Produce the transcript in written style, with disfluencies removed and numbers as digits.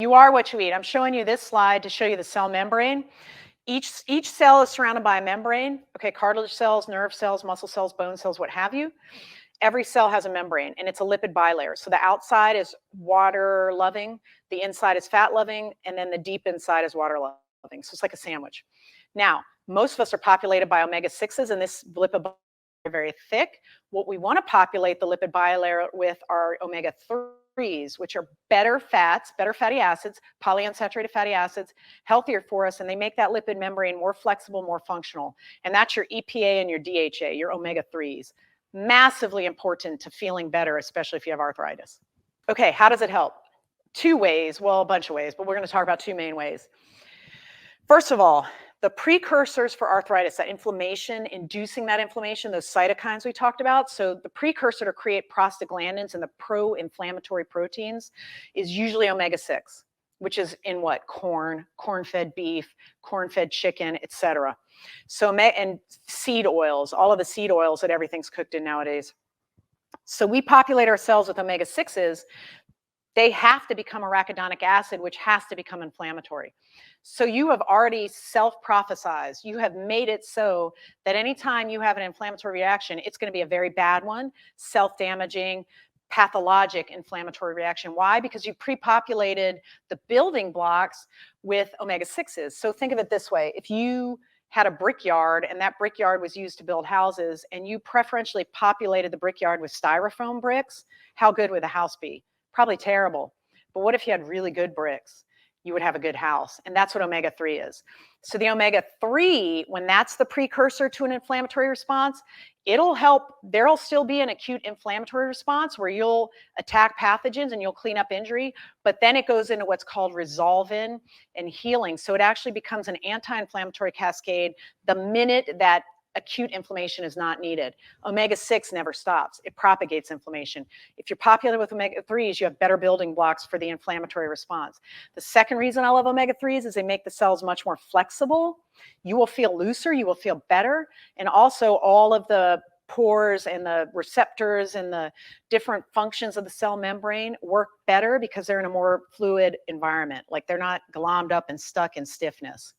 You are what you eat. I'm showing you this slide to show you the cell membrane. Each cell is surrounded by a membrane. Okay, cartilage cells, nerve cells, muscle cells, bone cells, what have you. Every cell has a membrane, and it's a lipid bilayer. So the outside is water loving, the inside is fat loving, and then the deep inside is water loving. So it's like a sandwich. Now, most of us are populated by omega-6s, and this lipid bilayer is very thick. What we want to populate the lipid bilayer with are omega-3s, which are better fats, better fatty acids, polyunsaturated fatty acids, healthier for us, and they make that lipid membrane more flexible, more functional. And that's your EPA and your DHA, your omega-3s. Massively important to feeling better, especially if you have arthritis. Okay, how does it help? Two ways, well, a bunch of ways, but we're going to talk about two main ways. First of all, the precursors for arthritis, that inflammation, inducing that inflammation, those cytokines we talked about. So the precursor to create prostaglandins and the pro-inflammatory proteins is usually omega-6, which is in what? Corn, corn-fed beef, corn-fed chicken, etc. So, and seed oils, all of the seed oils that everything's cooked in nowadays. So we populate ourselves with omega-6s. They have to become arachidonic acid, which has to become inflammatory. So you have already self-prophesized. You have made it so that anytime you have an inflammatory reaction, it's going to be a very bad one, self-damaging, pathologic inflammatory reaction. Why? Because you pre-populated the building blocks with omega-6s. So think of it this way. If you had a brickyard and that brickyard was used to build houses and you preferentially populated the brickyard with styrofoam bricks, how good would the house be? Probably terrible. But what if you had really good bricks? You would have a good house. And that's what omega-3 is. So the omega-3, when that's the precursor to an inflammatory response, it'll help. There'll still be an acute inflammatory response where you'll attack pathogens and you'll clean up injury, but then it goes into what's called resolvin and healing. So it actually becomes an anti-inflammatory cascade the minute that acute inflammation is not needed. Omega-6 never stops. It propagates inflammation. If you're populated with omega-3s, you have better building blocks for the inflammatory response. The second reason I love omega-3s is they make the cells much more flexible. You will feel looser, you will feel better, and also all of the pores and the receptors and the different functions of the cell membrane work better because they're in a more fluid environment. Like they're not glommed up and stuck in stiffness.